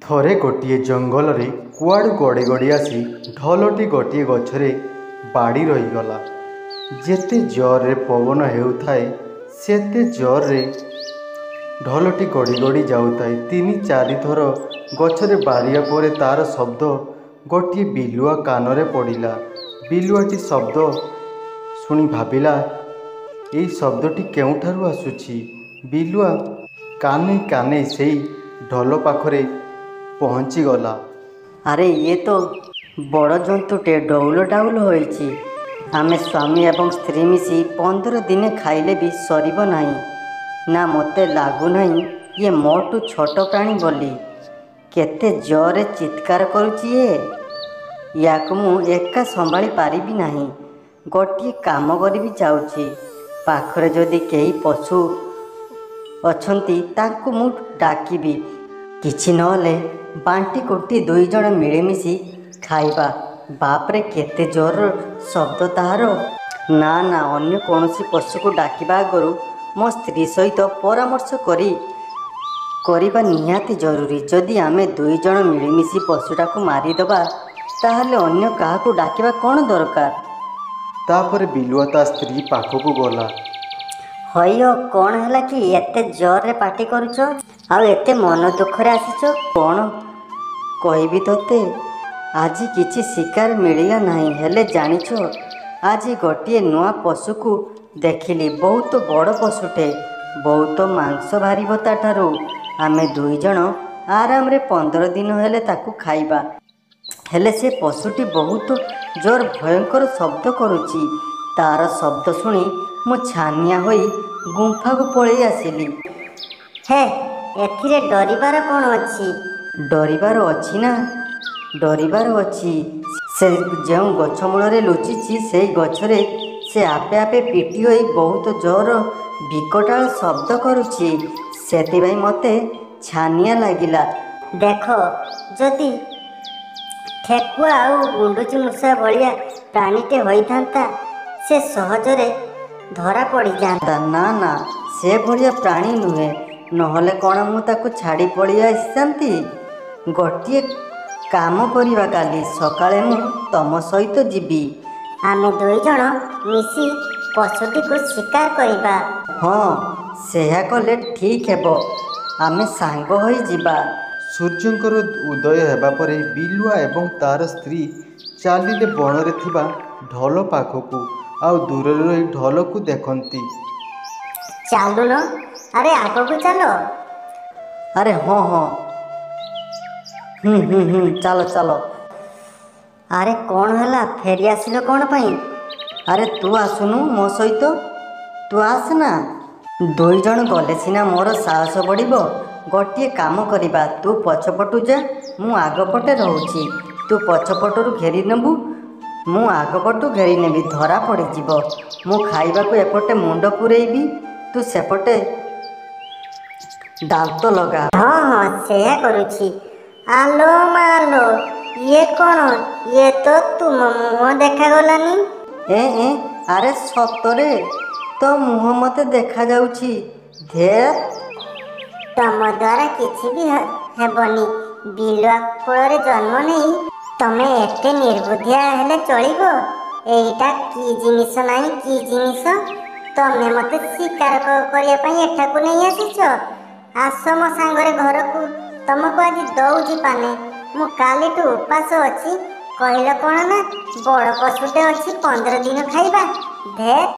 ଥରେ ଗୋଟିଏ ଜଙ୍ଗଲରେ କୁଆଡ଼ୁ ଗଡ଼ି ଗଡ଼ି ଆସି ଢୋଲଟି ଗୋଟିଏ ଗଛରେ ବାଡ଼ି ରହିଗଲା। ଯେତେ ଜୋରରେ ପବନ ହେଉଥାଏ ସେତେ ଜୋରରେ ଢୋଲଟି ଗଡ଼ି ଗଡ଼ି ଯାଉଥାଏ। 3-4 ଥର ଗଛରେ ବାଡ଼ିବା ପରେ ତା'ର ଶବ୍ଦ ଗୋଟିଏ ବିଲୁଆ କାନରେ ପଡ଼ିଲା। ବିଲୁଆଟି ଶବ୍ଦ ଶୁଣି ଭାବିଲା, ଏଇ ଶବ୍ଦଟି କେଉଁଠାରୁ ଆସୁଛି। ବିଲୁଆ କାନେଇ କାନେଇ ସେଇ ଢୋଲ ପାଖରେ ପହଞ୍ଚିଗଲା। ଆରେ ଇଏ ତ ବଡ଼ ଜନ୍ତୁଟେ ଡଉଲ ଡାଉଲ ହୋଇଛି। ଆମେ ସ୍ୱାମୀ ଏବଂ ସ୍ତ୍ରୀ ମିଶି 15 ଦିନ ଖାଇଲେ ବି ସରିବ ନାହିଁ। ନା ମୋତେ ଲାଗୁନାହିଁ ଇଏ ମୋଠୁ ଛୋଟ ପ୍ରାଣୀ ବୋଲି। କେତେ ଜୋରରେ ଚିତ୍କାର କରୁଛି ୟାକୁ ମୁଁ ଏକା ସମ୍ଭାଳି ପାରିବି ନାହିଁ। ଗୋଟିଏ କାମ କରିବି ଯାଉଛି। ପାଖରେ ଯଦି କେହି ପଶୁ ଅଛନ୍ତି ତାଙ୍କୁ ମୁଁ ଡାକିବି। କିଛି ନହେଲେ ବାଣ୍ଟି କୁଟି 2 ଜଣ ମିଳିମିଶି ଖାଇବା। ବାପରେ କେତେ ଜୋର ଶବ୍ଦ ତାହାର। ନା ନା, ଅନ୍ୟ କୌଣସି ପଶୁକୁ ଡାକିବା ଆଗରୁ ମୋ ସ୍ତ୍ରୀ ସହିତ ପରାମର୍ଶ କରିବା ନିହାତି ଜରୁରୀ। ଯଦି ଆମେ 2 ଜଣ ମିଳିମିଶି ପଶୁଟାକୁ ମାରିଦେବା ତାହେଲେ ଅନ୍ୟ କାହାକୁ ଡାକିବା କ'ଣ ଦରକାର। ତାପରେ ବିଲୁଆ ତା ସ୍ତ୍ରୀ ପାଖକୁ ଗଲା। ହଇଓ, କ'ଣ ହେଲା କି ଏତେ ଜୋରରେ ପାଟି କରୁଛ ଆଉ ଏତେ ମନ ଦୁଃଖରେ ଆସିଛ? କ'ଣ କହିବି ତୋତେ? ଆଜି କିଛି ଶିକାର ମିଳିଲା ନାହିଁ। ହେଲେ ଜାଣିଛ, ଆଜି ଗୋଟିଏ ନୂଆ ପଶୁକୁ ଦେଖିଲି। ବହୁତ ବଡ଼ ପଶୁଟେ, ବହୁତ ମାଂସ ବାହାରିବ ତା'ଠାରୁ। ଆମେ 2 ଜଣ ଆରାମରେ 15 ଦିନ ହେଲେ ତାକୁ ଖାଇବା। ହେଲେ ସେ ପଶୁଟି ବହୁତ ଜୋର ଭୟଙ୍କର ଶବ୍ଦ କରୁଛି। ତା'ର ଶବ୍ଦ ଶୁଣି ମୁଁ ଛାନିଆ ହୋଇ ଗୁମ୍ଫାକୁ ପଳେଇ ଆସିଲି। ହେ, ଏଥିରେ ଡରିବାର କ'ଣ ଅଛି? ଡରିବାର ଅଛି ନା, ଡରିବାର ଅଛି। ସେ ଯେଉଁ ଗଛ ମୂଳରେ ଲୁଚିଛି ସେଇ ଗଛରେ ସେ ଆପେ ଆପେ ପିଟି ହୋଇ ବହୁତ ଜୋର ବିକଟାଳ ଶବ୍ଦ କରୁଛି। ସେଥିପାଇଁ ମୋତେ ଛାନିଆ ଲାଗିଲା। ଦେଖ, ଯଦି ଠେକୁଆ ଆଉ ଗୁଣ୍ଡୁଚି ମୂଷା ଭଳିଆ ପ୍ରାଣୀଟେ ହୋଇଥାନ୍ତା ସେ ସହଜରେ ଧରା ପଡ଼ିଯାଆନ୍ତା। ନା ନା, ସେ ଭଳିଆ ପ୍ରାଣୀ ନୁହେଁ। ନହେଲେ କ'ଣ ମୁଁ ତାକୁ ଛାଡ଼ି ପଳେଇ ଆସିଥାନ୍ତି? ଗୋଟିଏ କାମ କରିବା, କାଲି ସକାଳେ ମୁଁ ତମ ସହିତ ଯିବି। ଆମେ 2 ଜଣ ମିଶି ପଶୁଟିକୁ ଶିକାର କରିବା। ହଁ, ସେୟା କଲେ ଠିକ୍ ହେବ। ଆମେ ସାଙ୍ଗ ହୋଇ ଯିବା। ସୂର୍ଯ୍ୟଙ୍କର ଉଦୟ ହେବା ପରେ ବିଲୁଆ ଏବଂ ତା'ର ସ୍ତ୍ରୀ ଚାଲିଲେ ବଣରେ ଥିବା ଢୋଲ ପାଖକୁ। ଆଉ ଦୂରରେ ରହି ଢୋଲକୁ ଦେଖନ୍ତି। ଚାଲୁନ, ଆରେ ଆଗକୁ ଚାଲ। ଆରେ ହଁ ହଁ, ଚାଲ ଚାଲ। ଆରେ କ'ଣ ହେଲା, ଫେରି ଆସିଲ କ'ଣ ପାଇଁ? ଆରେ ତୁ ଆସୁନୁ ମୋ ସହିତ, ତୁ ଆସନା। 2 ଜଣ ଗଲେ ସିନା ମୋର ସାହସ ବଢ଼ିବ। ଗୋଟିଏ କାମ କରିବା, ତୁ ପଛପଟୁ ଯା, ମୁଁ ଆଗପଟେ ରହୁଛି। ତୁ ପଛପଟରୁ ଘେରି ନେବୁ, ମୁଁ ଆଗପଟୁ ଘେରି ନେବି। ଧରା ପଡ଼ିଯିବ। ମୁଁ ଖାଇବାକୁ ଏପଟେ ମୁଣ୍ଡ ପୂରେଇବି, ତୁ ସେପଟେ ଦାନ୍ତ ଲଗା। ହଁ ହଁ, ସେୟା କରୁଛି। ଆଲୋ ମାଲୋ, ଇଏ କ'ଣ? ଇଏ ତ ତୁମ ମୁହଁ ଦେଖାଗଲାନି। ଆରେ ସତରେ ତୋ ମୁହଁ ମୋତେ ଦେଖାଯାଉଛି। ଧେତ୍, ତମ ଦ୍ୱାରା କିଛି ବି ହେବନି। ବିଲୁଆ କୁଳରେ ଜନ୍ମ ନେଇ ତମେ ଏତେ ନିର୍ବୁଦ୍ଧିଆ ହେଲେ ଚଳିବ? ଏଇଟା କି ଜିନିଷ ନାହିଁ, କି ଜିନିଷ? ତମେ ମୋତେ ଶିକାର କରିବା ପାଇଁ ଏଠାକୁ ନେଇ ଆସିଛ? ଆସ ମୋ ସାଙ୍ଗରେ ଘରକୁ। ତମକୁ ଆଜି ଦଉଛି ପାନେ। ମୁଁ କାଲିଠୁ ଉପାସ ଅଛି। କହିଲ କ'ଣ ନା ବଡ଼ ପଶୁଟେ ଅଛି, 15 ଦିନ ଖାଇବା। ଧେତ୍।